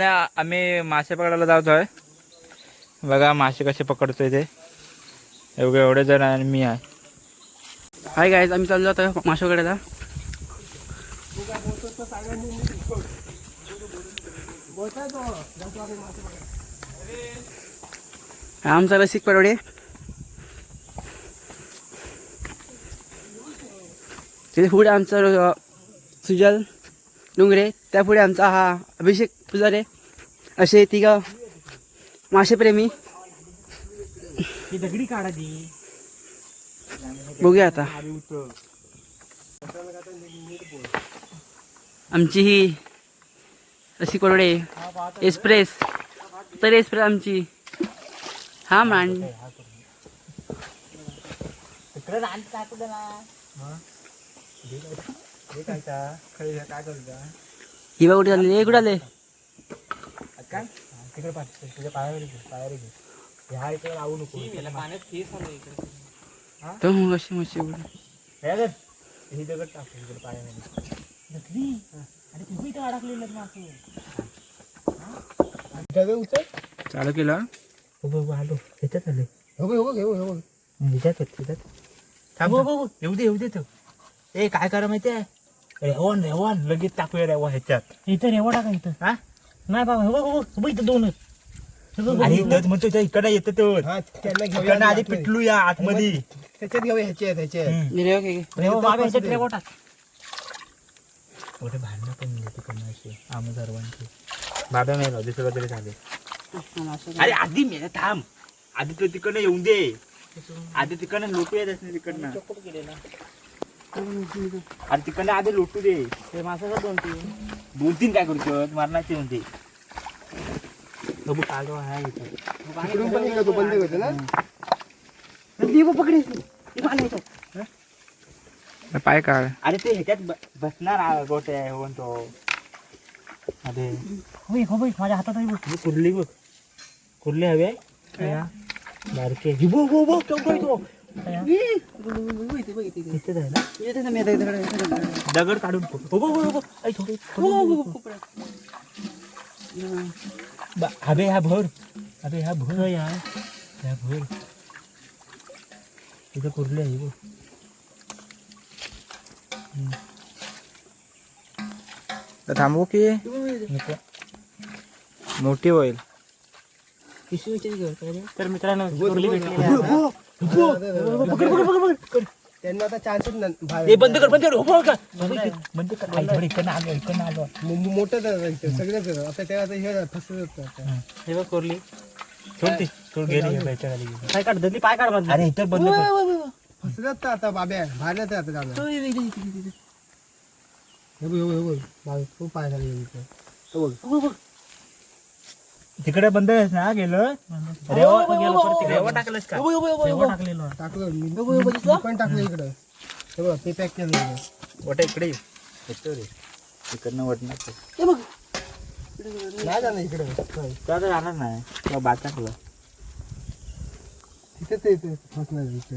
आम्ही मासे पकडायला जातोय. बघा मासे कसे पकडतोय ते. एवढे जण आणि मी आहे. हाय गाईज, आम्ही चाललो आता मासे पकडायला. आमचा रसिक परवडे. तिथे पुढे आमचा सुजल डोंगरे, त्या पुढे आमचा हा अभिषेक पुजारे. असे तिघं मासेप्रेमी. दगडी काढा ती. बघूया आता आमची ही रसिक परवडे एक्सप्रेस. तर एक्सप्रेस आमची हा मान ही बा कुठे आले, कुठे आले. तो मग अशी मच्छी चालू केलं. येऊ दे ए काय करा माहितीये, रेवण लगेच टाकूया रेवा ह्याच्यात. इथं रेवा टाका इथं. हा नाही बाबा इथं दोनच. म्हणतो इकडे येतं तो आधी पिटलूया आतमध्ये. त्याच्यात घेऊया मोठे भांडणं पण तिकडनं असे आम्ही सर्वांचे. बाबा मेला दुसरं तरी झाले. अरे आधी मेला थांब, आधी तो तिकडनं येऊन दे. आधी तिकडनं लोटू येत नाही तिकडनं. अरे तिकडनं आधी लोटू दे. मासा दोन तीन काय करतो मारण्याचे म्हणते. कालो आहे पाय काढ. अरे ते ह्याच्यात बसणार गोटे म्हणतो. अरे माझ्या हातात आहे. कुर्ली बघ, कुर्ली हवे बारके. दगड काढून हवे ह्या भर. अबे ह्या भर यार, ह्या भर तिथे कुर्ली आहे बघ. थांबू की मोठी होईल. तर मित्रांनो त्यांना आता चान्सच बंद कर इकडनं आलो. मोठं सगळ्याच आता त्या हे फसत. हे बघ कोरली सोड गेली काय काढ दली पाय काढ. अरे इथं बंद कर. फसत आता बाब्या बाहेर आता खूप पाय झाले. तिकडे बंद आहेस ना. गेलं रेवा टाकलंस का. टाकलं मी पण टाकलं इकडं. ते पॅक केलं वटा इकडे इकडनं वटणार नाही जाणार इकडे. तर जाणार नाही बात टाकलं तिथे ते फसणार इथे.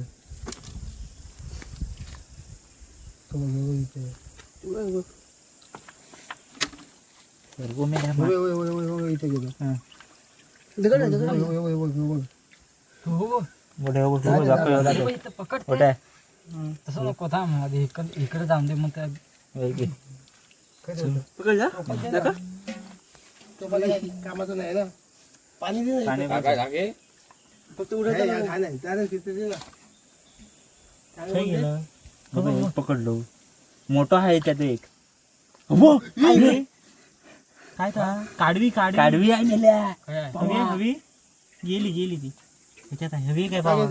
इथे गेलो. तसं नको थांब, इकडे जाऊन दे. मग कामाचं नाही ना. पाणी दे फक्त पकडलो. मोठा आहे त्यात एक. काय काढवी आहे मेल्या. हवी गेली ती त्याच्यात. हवी काय बाबा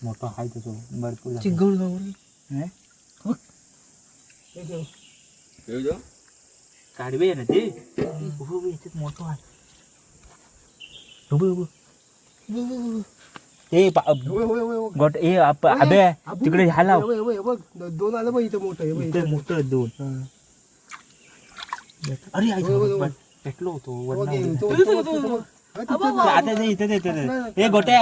मोठा आहे तसं भरपूर. काढवी आहे ना ते. याच्यात मोठं आहे ते गोट. ए अबे तिकडे ह्याला दोन आलं बघ इथं मोठं. मोठं दोन. अरे पेटलो होतो. हे गोट्या.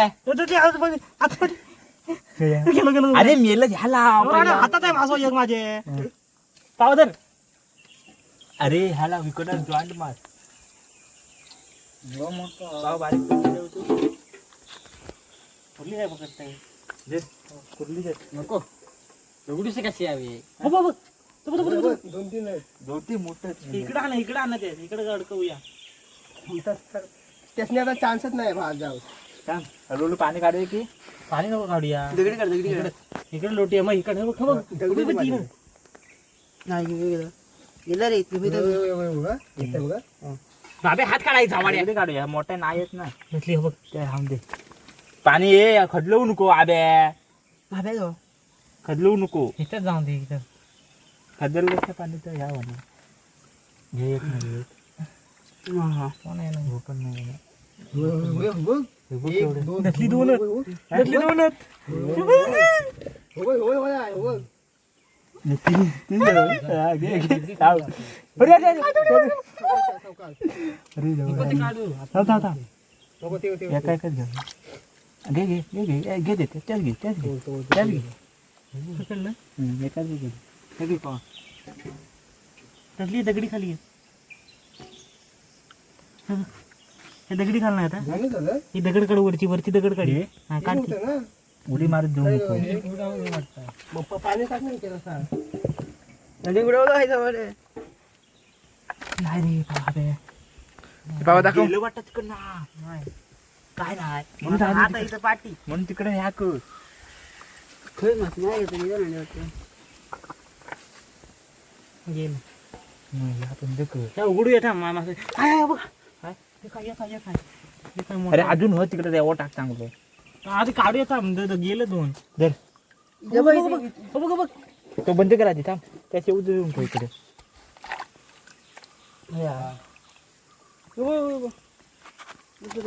अरे मेल झाला हातात आहे माझं एक माझे पावदर. अरे ह्याला विकणार जॉईंट मार पाव बारीक करून ठेवतो. कुठली काय पकडताय जे कुठली काय नको एवढीशी कशी हवी हो बाबा दोन तीन आहेत. दोन मोठं इकडं आणा ते इकडे अडकवूया. त्यासनी आता चान्सच नाही बाहेर जाऊ. थांब हळूहळू पाणी काढूया की पाणी नको काढूया दगडी काढ इकडे लोटी आहे मग इकडे बघ दगडी बघ तीन. नाही गेला रे इथे बघा. बाबे हात काढायचा दगडी काढूया मोठ्या नाही येत ना घेतली बघ ते थांब दे पाणी ये खदलवू नको आब्या बाबे गो खदलवू नको इथं जाऊन दे इथं खदललं पाणी तर ह्या म्हणा घे एक नाही घेत. हा कोण आहे ना हो पण नाही येणार. बघ. हे बघ एक, एवढं. दोन, त्यातली हो, दोनच. हो, हो. त्यातली दोनच. हो, हो, हो, हो, हो. हे तीन जण. हा, घे, घे. थांब. अरे, अरे, अरे. सावकाश. अरे, नको ते काढू. थांब, थांब, थांब. नको ते एका एकच घे. घे घे घे घे घे दे त्याच घे त्याच घे त्याच घे पकडलं? एकाच घे हे घे पहा. त्यातली दगडी खाली आहे. हे दगडी खाल नाही आता झालं झालं. ही दगड काढ वरची दगड काढी हे? हा काढ ती. होतं ना. उडी मारत जाऊ नको हे उडावं वाटतं. मग पाणी टाक नाही केलं सांग. दगडी उडवलं आहे जवळ. नाही रे बाबे बाबा दाखव. गेलं वाटत तिकडं ना नाही. काय नाही म्हणून आता इथं पाठी म्हणून तिकडे ह्या कर खरं मास नाही येत इथं नाही वाटतं. गेलं. आपण ते कर त्या उघडू येता मास काय बघ काय हे काय हे काय हे काय हे काय मोठं. अरे अजून हो तिकडे देवा टाक चांगलं आधी काढू येता गेलं दोन धर बघ बघ तो बंद करा तिथं त्याचे उजळ येऊन ठेव इकडे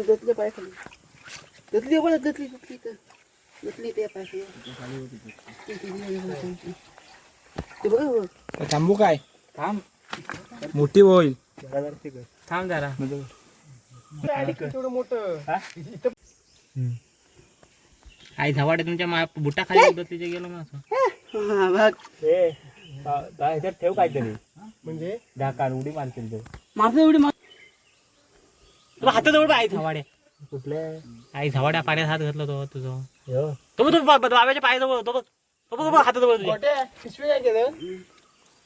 दतले पाय खाली दतली बघ दतली दतली तर दतली ते पाय खाली ते बघ बघ. थांबू काय थांब मोठी होईल थांब जरा तेवढं मोठं. हा? आई झवाडे तुमच्या बुटा खाली दतलीचे गेलो ना असं बघ ए ह्याच्यात ठेव काहीतरी म्हणजे ढाका उडी मारतील ते मारतो एवढी मार हातात आई झवाड्या कुठले आई झवाड्या पाण्यात हात घातला तो तुझं हो तो बघ बाबाच्या पायाजवळ तो बघ तो बघ हातात जवळ तुझ्या गोट्या पिशवी काय केलं.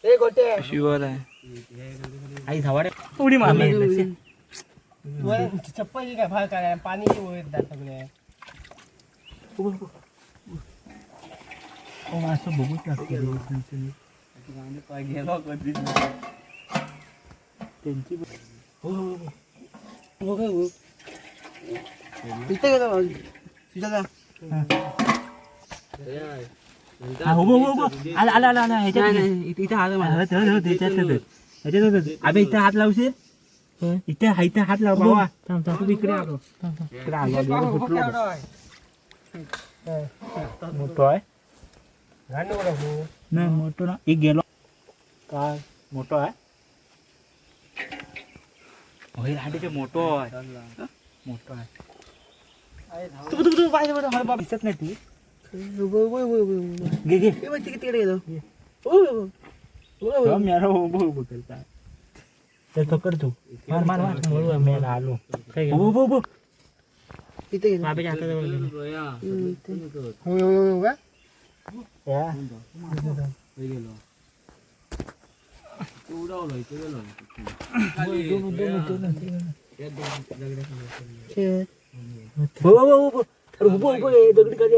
ए गोट्या शिवर आहे आई झवाड्या उडी मारली चप्पल काय भाग काय पाणी येतात सगळे. असं बघूच लागते त्यांची इथे गेलो तुझ्या इथे अबे इथे हात लावशील इथे हात लाव बाबा तू इकडे आलो इकडे आलो मोठो आहे नाही मोठो ना एक गेलो काय मोठो आहे मोठो आहे मोठो आहे दिसत नाही ती घे घे तिकडे गेलो तर पकड तू मार मार मार मेला आलो हो हो हो तिथे गेलो बाबाच्या हाताजवळ गेलो हो का या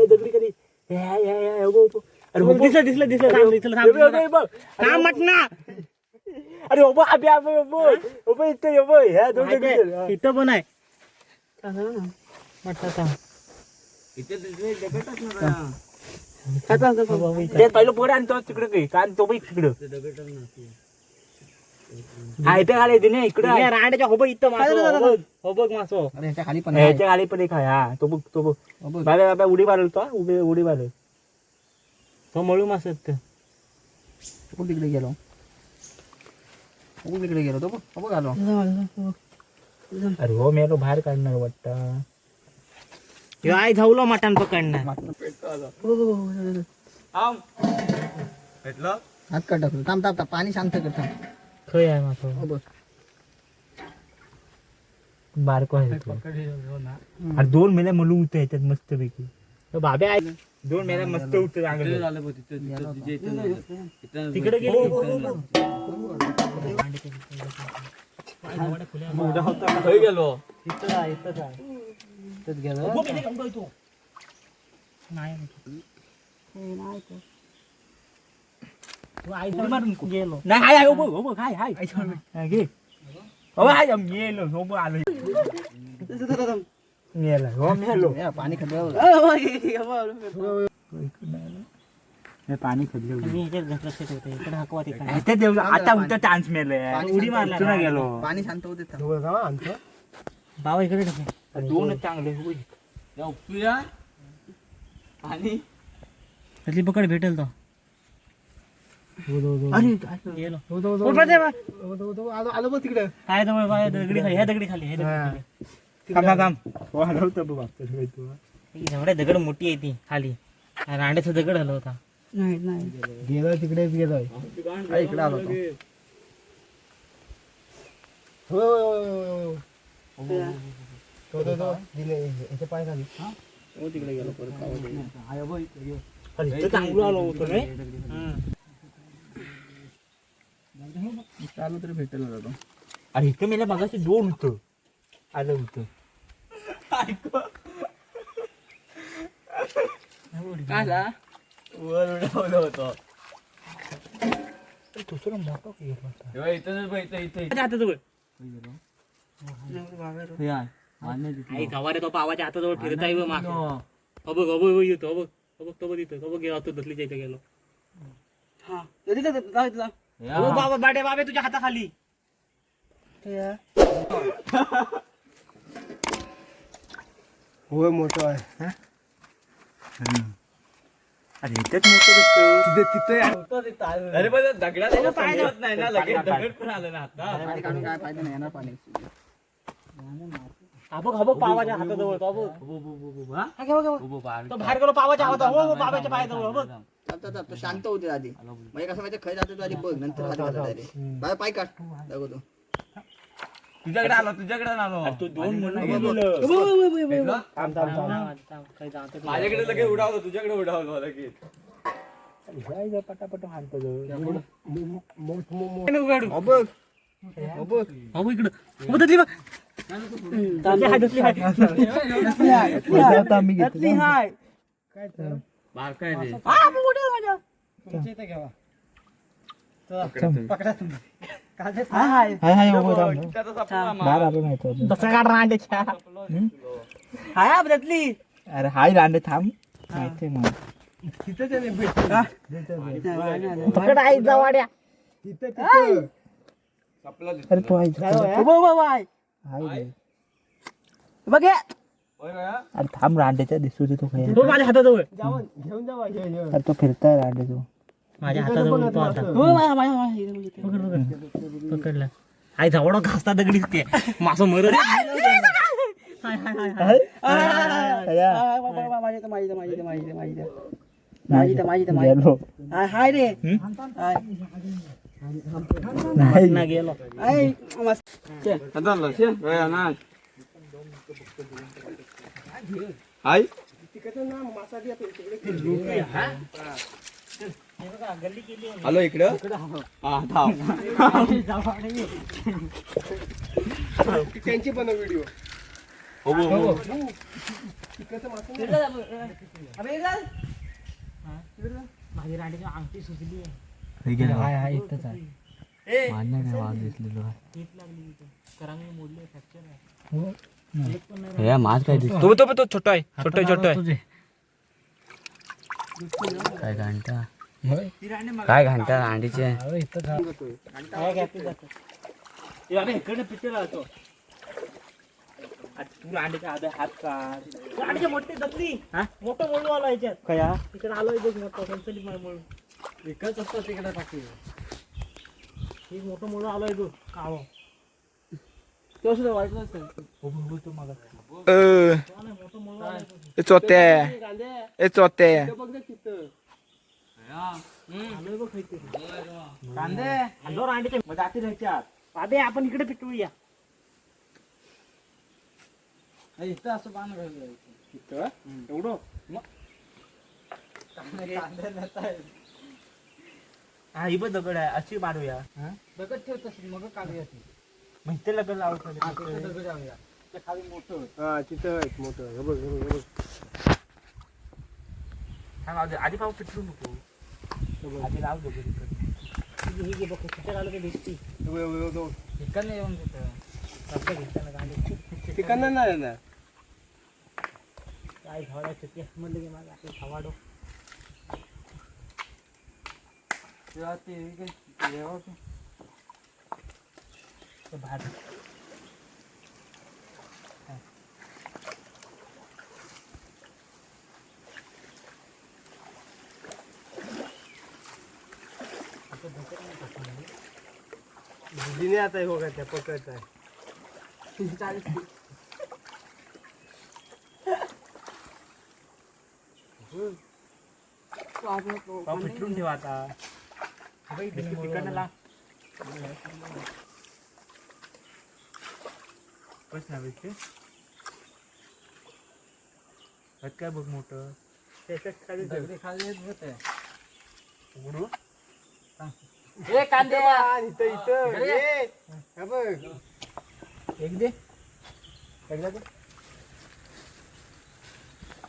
दगडी कधी अरे दिसलं काम म्हटना अरे ओबो अबे अबे ओबो ओबो इथे ओबो ह्या दोन इथं पण आहे पहिलं पोड आणतो तिकडे काही कारण तो तिकडं हा इथे खाली येते ना इकडे रांड्याच्या हो बघ इथं हो बघ मासो ह्याच्या खाली पण ह्याच्या खाली पण एक आहे हा तो बघ बाबा बाबा उडी मारल तो उडी मारल तो मळू मास तिकडे गेलो तिकडे गेलो तो बघ आलो. अरे हो मेलो बाहेर काढणार वाटतं आई धावलो मटण पकडणार हात का टाकलो थांब थांब पाणी शांत कर थांब खय आहे माझं बघ बारको आहे तो. अरे 2 महिने मलू उठते याच्यात मस्त पैकी बाबे आहे 2 महिने मस्त उठते चांगलं तिकडे गेलो गेलो पाणी पाणी आता उलटा चान्स मिळालाय उडी मारला गेलो पाणी शांत होते बाबा इकडे टाकले 2 चांगले आणि त्यातली पकड भेटेल तो आलो बघ तिकडे काय जवळ बाय दगडी खाली ह्या दगडी खाली एवढ्या दगड मोठी आहे ती खाली रांड्याचा दगड आला होता गेलो तिकडेच गेलोय इकडे आलो याचे पाय खाली तिकडे गेलो चांगलं आलो होतो रे चालू तरी भेटेल होता तो अरे इथं मला मगाशी 2 होतं आलं होतं वर उडवलं होतं दुसरं मोठं गवारे तो पावाच्या हाताजवळ फिरता येईल माग येतो तो दसलीच्या इथे गेलो बाबा बाडे बाबे तुझ्या हाताखाली होय मोठं आहे अरे इथेच मोठं दिसतं तिथे अरे पण दगडात समजत नाही ना लगेच दगड पण आलं ना आता काय पाहिजे नाही येणार पाणी पावाच्या हाताजवळ तो बाहेर गेलो पावाच्या हाताजवळ बाबाच्या पायाजवळ तो शांत होते आधी म्हणजे कसं माहिती खाय जातो आधी बघ नंतर हात घालत आहे बाय पाय काढ दाखवतो तुझ्याकडे आलो तू 2 माझ्याकडे लगेच उडावतो तुझ्याकडे उडावतो लगेच पटापट हाणतो अरे हाय रांडे थांब पकड आई जावाड्या अरे तो बघ अरे थांब रांडेच्या दिसू दे तो काय तो माझ्या हाताजवळ घेऊन जावा अरे तो फिरताय रांडे तो माझ्या हाताजवळ तो आता पकडला आई जवळ घासता दगडीच ते मासं मरत गेलो हॅलो इकडं त्यांची पण व्हिडिओ माझी रांडीची अंगठी सुचली माझ काय तो छोटा आहे छोटा आहे काय घंटा काय घंटा अंडीचे इकडे पिक्चर राहतो तू अंड्याच्या आधी हात काढ तू अंड्याच्या मोठी दसली मोठं मोळू आला याच्यात काय तिकडे आलोय बघ मोठं संचलित मोळू विकत असतो तिकडे टाकू एक मोठं मोळू आलोय बघ काव तो सुद्धा वाईट नसतं चोत्या कांदे अंगावर अंडे मग जाती राहायच्यात बाबे आपण इकडे पिटवूया इथं असं पान इथं एवढं हा ही पण दगड आहे अशी मारूया दगड ठेवत मग काढूया ती मग इथे लगड लावतो दगड जाऊया ते खाली मोठं हा तिथं आहे मोठं हे बघ हे बघ आधी पाहू पिटरू नको आधी लाव दगड इकडे ही बघ कुठे घालू ते भेटती इकडनं येऊन तिथं घेताना गाडी तिकडनं नाही ना काय झाडायचं ते म्हणलं की माझा आपलं खवाडो तेव्हा ते भात दिने आता हे बघा त्या पकडत आहे पिटरून ठेवा आता तिकडनं ला बस ना भेटते काय बघ मोठं त्याच्यात खाली दगडी खाली येत होते उघडू ए कांदे इथं इथं ये. हे बघ एक दे सगळं दे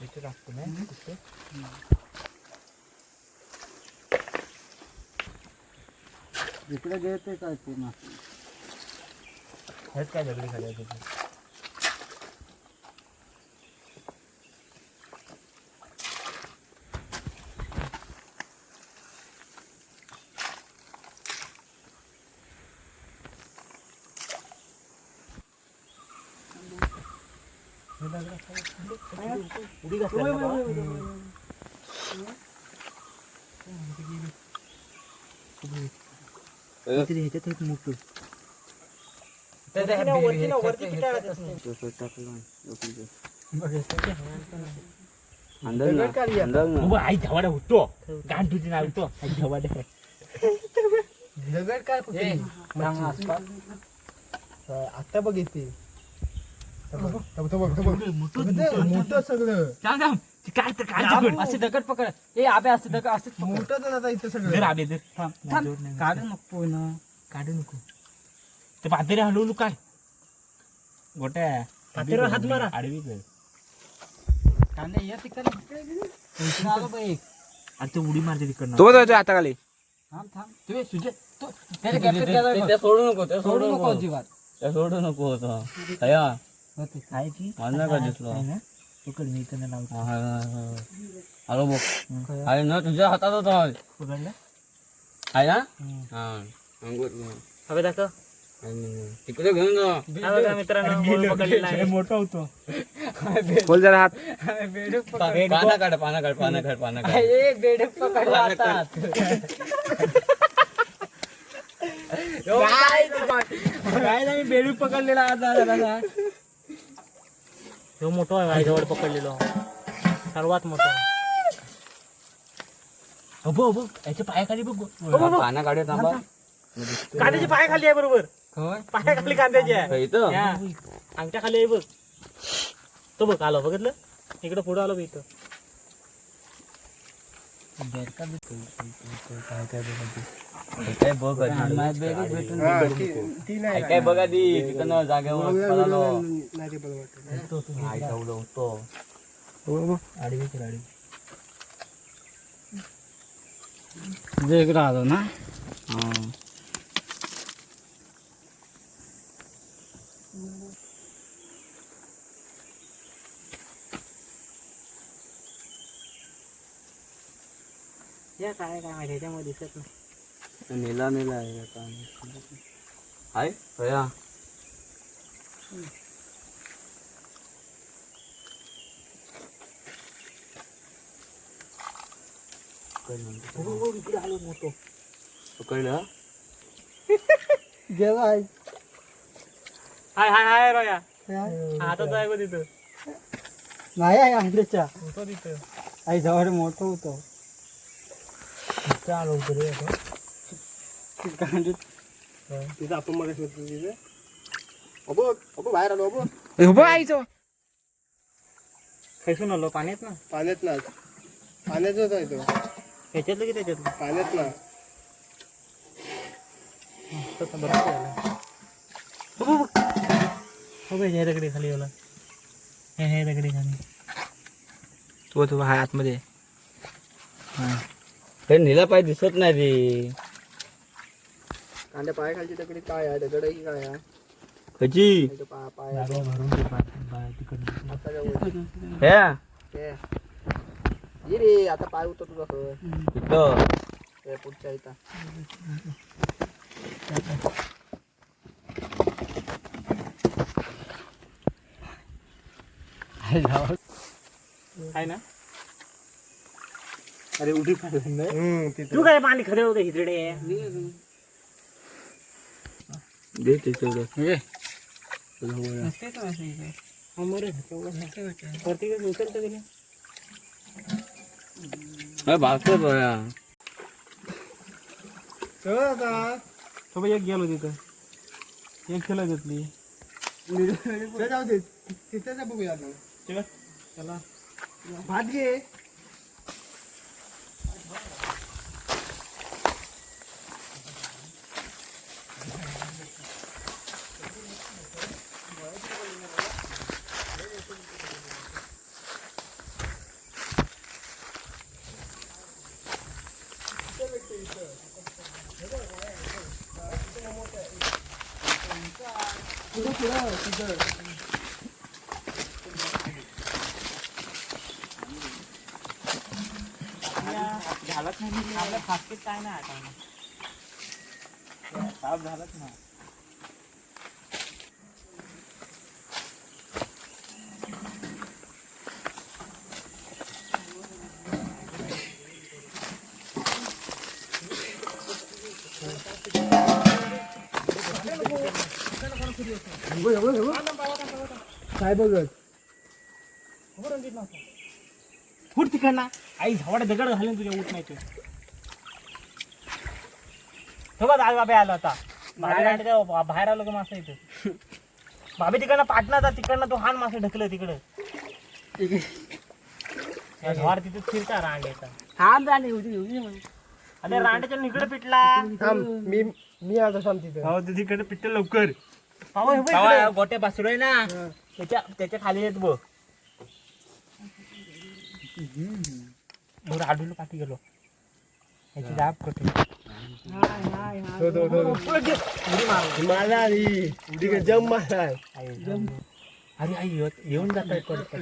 इथे टाकतो ना तिथे इकडे घेते काय पूर्ण हेच काय दगडी खाली आहे तिथे उडी ह्याच्यात एक मोठं आई धवाडा होतो गाण तुझी नाव होतो आई धवाडा दगड काय आता बघ येते मोठं सगळं काय तर काय असे दगड पकड ए आबे असे दगड असे मोठंच आता इथं सगळं आबे दर काढू नको ना काढू नको ते पातेरे हलवू काय गोट्या पातेरे हात मारा आडवी कर कांदे या तिकडे आलो बाई आणि ते उडी मारते तिकडनं तो आता खाली थांब थांब तुम्ही सुजय तो त्याला सोडू नको त्या सोडू नको अजिबात त्या सोडू नको होतं तया आहे की मला का दिसलो आहे ना पकड मी इकडनं लावतो हॅलो बघ आहे ना तुझ्या हातात होता पकडला आहे ना हा अंगूर हवे दाखव तिकडे घेऊन जा मित्रांनो पकडलेला आहे मोठा होतो बोल जरा हात पाना काढ पाना काढ पाना काढ पाना काढ बेडूक पकडला हातात काय नाही बेडूक पकडलेला आता तो मोठा आहे माझ्याजवळ पकडलेलो सर्वात मोठा अबो अबो याच्या पायाखाली बघ पाना काढे थांबा कांद्याची पायाखाली आहे बरोबर पायाखाली कांद्याची आहे इथं अंगठ्या खाली आहे बघ तो बघ आलो बघितलं इकडं पुढं आलो बघ इथं काय बघ काय बघा ती तिकडनं जागेवर पळालो आई जाऊलं होतो आडवी कर आडवी इकडे आलो ना या काय काय माहिती त्यामध्ये दिसत नाही नेला नेला आहे आता हाय भया इकडे आलो मोठो पकडलं गेला आहे हाय हाय हाय बघा हातात आहे बघ तिथं नाही आहे अंड्याच्या होतो तिथं आई जवळ मोठं होतं तिथं आलो होतो रे आपण. तिथं आपण मग तिथे अबो अबो बाहेर आलो अबो उभं आईचं खैसून आलो पाण्यात ना. पाण्यात ना पाण्याच होता इथं ह्याच्यातलं की त्याच्यातलं पाण्यात ना तसं बरं झालं. हो बाई ह्या दगडी खाली गेला. हे दगडी खाली तो हाय आतमध्ये. हे नीला पाय दिसत नाही रे. कांद्या पाय खालची दगडी काय आहे दगड आहे की काय आहे कची इथं पाय गाड्या भरून दे तिकडनं. आता जवळ. ह्या हे. ये रे आता पाय उतरतो कसं इथं हे पुढच्या इथं आहे ना. अरे उडी पाहिलं तिथं तू काय पाणी खरे होते हिजडे. दे ते तेवढं उचलतो गेले. भागतो बया. चल आता तो एक गेलो तिथं. एक खेळ घेतली. चल जाऊ दे तिथेच बघूया आता चला भात घे झालंच नाही. आपल्या फास्कीत काय नाही आता साफ झालंच ना. काय बघत फुट तिकडना. आई झावडे दगड घालून तुझ्या उठ नाही. तो बघ आज बाबा आला होता. बाहेर आलो का मासा इथं. बाबी तिकडनं पाटणार तिकडनं तो हान मासे ढकलं तिकडं. झाड तिथे फिरता रांड्याचा. अरे रांड्याच्या इकडे पिटला. थांब मी आता थांब तिथं हो तिकडे पिटलं लवकर. गोट्या बासुडोय ना त्याच्या खाली येत बघ. आडूला पाठी गेलो. याची दाब कटे मला उडी जम मारला अरे आई येऊन जात आहे परत.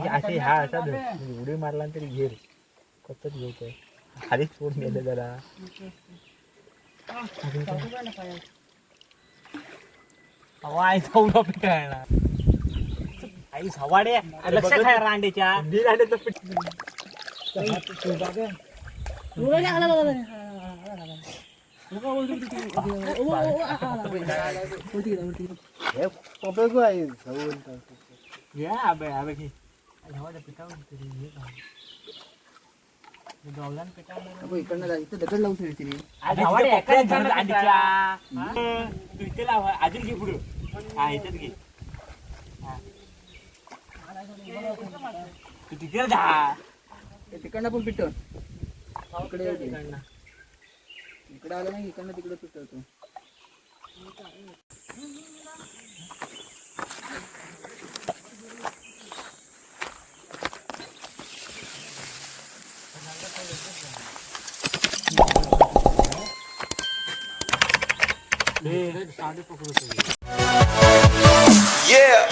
असे हा असा उडी मारला तरी घेर कच्चच घेत आहे. खाली सोड गेले जरा. आई सौला पिटायला. आई सवाडे लक्ष काय रांडेच्या रांडेचं पीठ. या बे अबे की झावाड्या पिटावर इकडनं इथं दगड लावून ठेवते रे. अजून घे पुढं. हा ह्याच्यात घे. तू तिकडे जा. तिकडनं पण पिटव. इकडे येऊ दे. इकडे आलं नाही इकडनं तिकडे पिटवतो. साधे पकडू. Yeah.